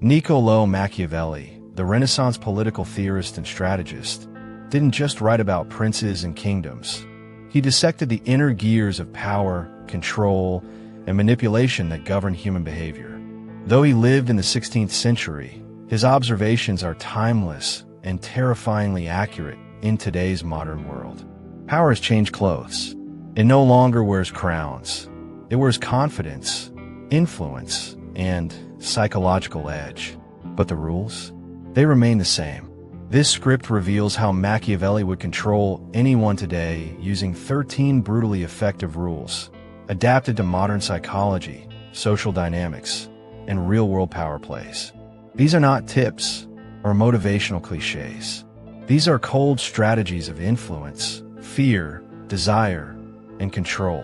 Niccolò Machiavelli, the Renaissance political theorist and strategist, didn't just write about princes and kingdoms. He dissected the inner gears of power, control, and manipulation that govern human behavior. Though he lived in the 16th century, his observations are timeless and terrifyingly accurate in today's modern world. Power has changed clothes. It no longer wears crowns. It wears confidence, influence, and psychological edge. But the rules? They remain the same. This script reveals how Machiavelli would control anyone today using 13 brutally effective rules, adapted to modern psychology, social dynamics, and real-world power plays. These are not tips or motivational cliches. These are cold strategies of influence, fear, desire, and control.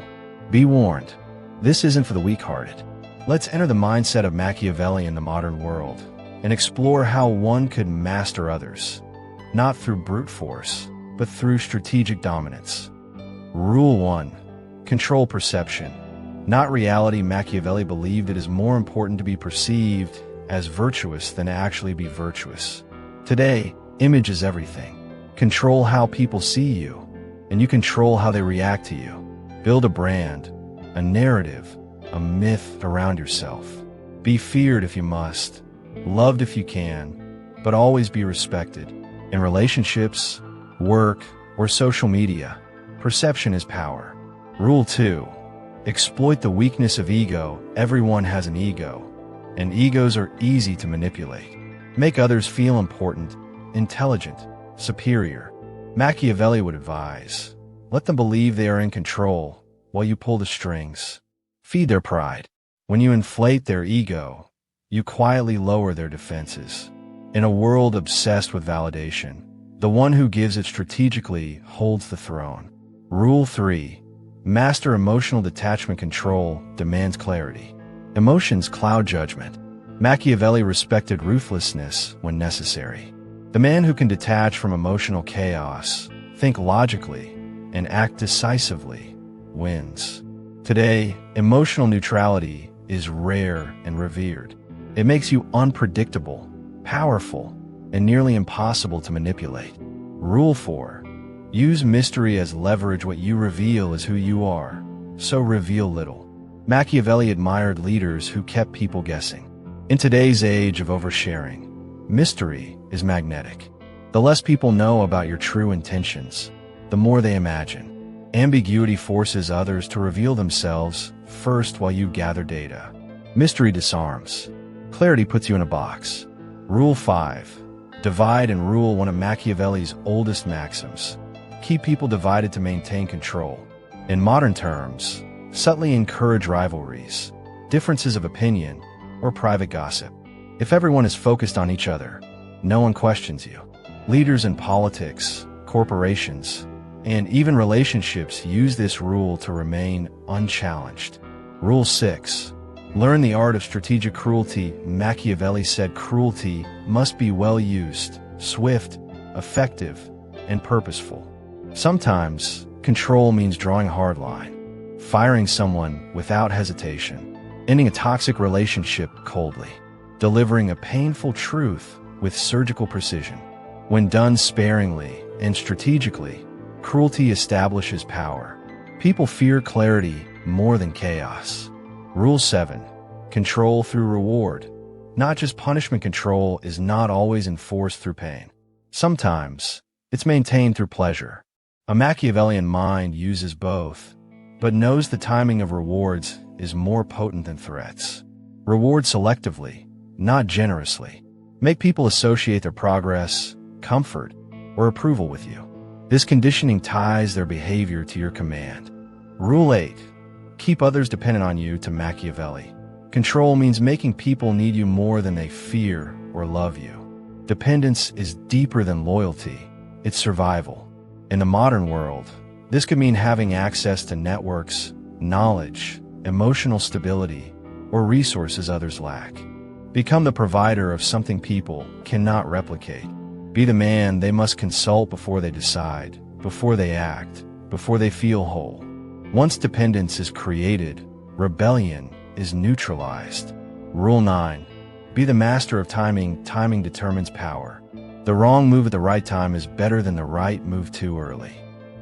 Be warned, this isn't for the weak-hearted. Let's enter the mindset of Machiavelli in the modern world and explore how one could master others, not through brute force, but through strategic dominance. Rule 1. Control perception, not reality. Machiavelli believed it is more important to be perceived as virtuous than to actually be virtuous. Today, image is everything. Control how people see you, and you control how they react to you. Build a brand, a narrative, a myth around yourself. Be feared if you must, loved if you can, but always be respected. In relationships, work, or social media, perception is power. Rule 2. Exploit the weakness of ego. Everyone has an ego, and egos are easy to manipulate. Make others feel important, intelligent, superior. Machiavelli would advise, let them believe they are in control while you pull the strings. Feed their pride. When you inflate their ego, you quietly lower their defenses. In a world obsessed with validation, the one who gives it strategically holds the throne. Rule 3. Master emotional detachment. Control demands clarity. Emotions cloud judgment. Machiavelli respected ruthlessness when necessary. The man who can detach from emotional chaos, think logically, and act decisively wins. Today, emotional neutrality is rare and revered. It makes you unpredictable, powerful, and nearly impossible to manipulate. Rule 4. Use mystery as leverage. What you reveal is who you are, so reveal little. Machiavelli admired leaders who kept people guessing. In today's age of oversharing, mystery is magnetic. The less people know about your true intentions, the more they imagine. Ambiguity forces others to reveal themselves first while you gather data. Mystery disarms. Clarity puts you in a box. Rule 5. Divide and rule. One of Machiavelli's oldest maxims. Keep people divided to maintain control. In modern terms, subtly encourage rivalries, differences of opinion, or private gossip. If everyone is focused on each other, no one questions you. Leaders in politics, corporations, and even relationships use this rule to remain unchallenged. Rule 6. Learn the art of strategic cruelty. Machiavelli said cruelty must be well used, swift, effective, and purposeful. Sometimes, control means drawing a hard line, firing someone without hesitation, ending a toxic relationship coldly, delivering a painful truth with surgical precision. When done sparingly and strategically, cruelty establishes power. People fear clarity more than chaos. Rule 7. Control through reward. Not just punishment. Control is not always enforced through pain. Sometimes, it's maintained through pleasure. A Machiavellian mind uses both, but knows the timing of rewards is more potent than threats. Reward selectively, not generously. Make people associate their progress, comfort, or approval with you. This conditioning ties their behavior to your command. Rule 8. Keep others dependent on you. To Machiavelli, control means making people need you more than they fear or love you. Dependence is deeper than loyalty. It's survival. In the modern world, this could mean having access to networks, knowledge, emotional stability, or resources others lack. Become the provider of something people cannot replicate. Be the man they must consult before they decide, before they act, before they feel whole. Once dependence is created, rebellion is neutralized. Rule 9. Be the master of timing. Timing determines power. The wrong move at the right time is better than the right move too early.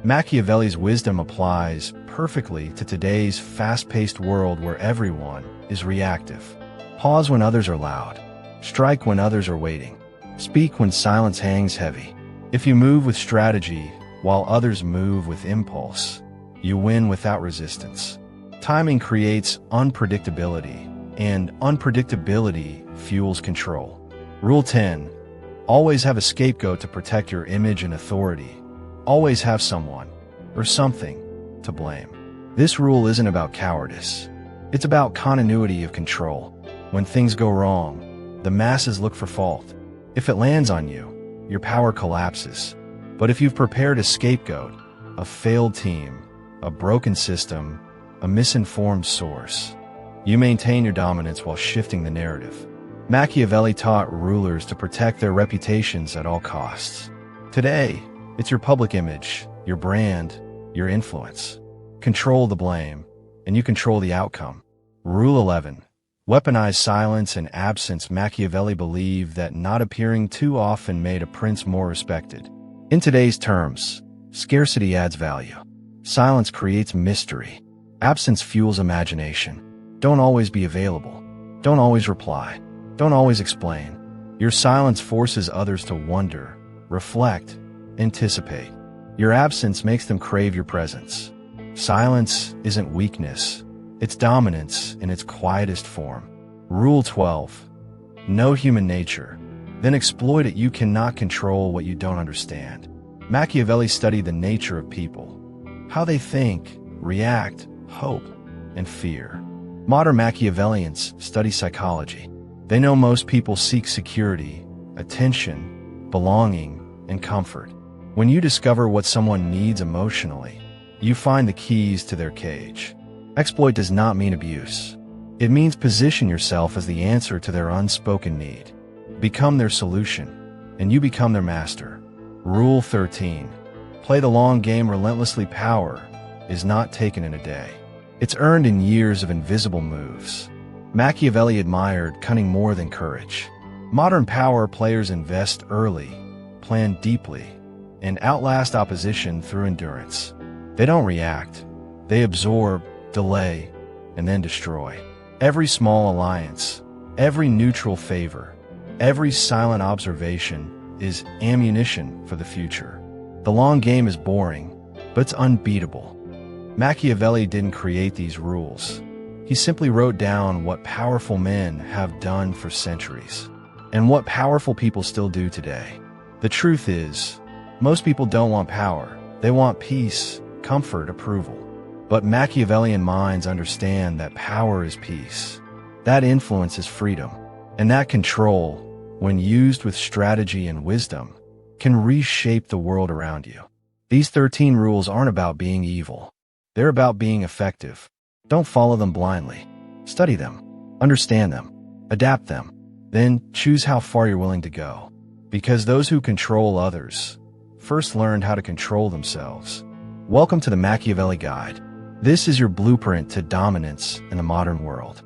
Machiavelli's wisdom applies perfectly to today's fast-paced world where everyone is reactive. Pause when others are loud. Strike when others are waiting. Speak when silence hangs heavy. If you move with strategy while others move with impulse, you win without resistance. Timing creates unpredictability, and unpredictability fuels control. Rule 10. Always have a scapegoat to protect your image and authority. Always have someone or something to blame. This rule isn't about cowardice. It's about continuity of control. When things go wrong, the masses look for fault. If it lands on you, your power collapses. But if you've prepared a scapegoat, a failed team, a broken system, a misinformed source, you maintain your dominance while shifting the narrative. Machiavelli taught rulers to protect their reputations at all costs. Today, it's your public image, your brand, your influence. Control the blame, and you control the outcome. Rule 11. Weaponize silence and absence. Machiavelli believed that not appearing too often made a prince more respected. In today's terms, scarcity adds value. Silence creates mystery. Absence fuels imagination. Don't always be available. Don't always reply. Don't always explain. Your silence forces others to wonder, reflect, anticipate. Your absence makes them crave your presence. Silence isn't weakness. It's dominance in its quietest form. Rule 12. Know human nature, then exploit it. You cannot control what you don't understand. Machiavelli studied the nature of people, how they think, react, hope, and fear. Modern Machiavellians study psychology. They know most people seek security, attention, belonging, and comfort. When you discover what someone needs emotionally, you find the keys to their cage. Exploit does not mean abuse. It means position yourself as the answer to their unspoken need. Become their solution, and you become their master. Rule 13. Play the long game relentlessly. Power is not taken in a day. It's earned in years of invisible moves. Machiavelli admired cunning more than courage. Modern power players invest early, plan deeply, and outlast opposition through endurance. They don't react. They absorb, delay, and then destroy. Every small alliance, every neutral favor, every silent observation is ammunition for the future. The long game is boring, but it's unbeatable. Machiavelli didn't create these rules. He simply wrote down what powerful men have done for centuries, and what powerful people still do today. The truth is, most people don't want power. They want peace, comfort, approval. But Machiavellian minds understand that power is peace, that influence is freedom, and that control, when used with strategy and wisdom, can reshape the world around you. These 13 rules aren't about being evil. They're about being effective. Don't follow them blindly. Study them, understand them, adapt them, then choose how far you're willing to go. Because those who control others first learned how to control themselves. Welcome to the Machiavelli Guide. This is your blueprint to dominance in the modern world.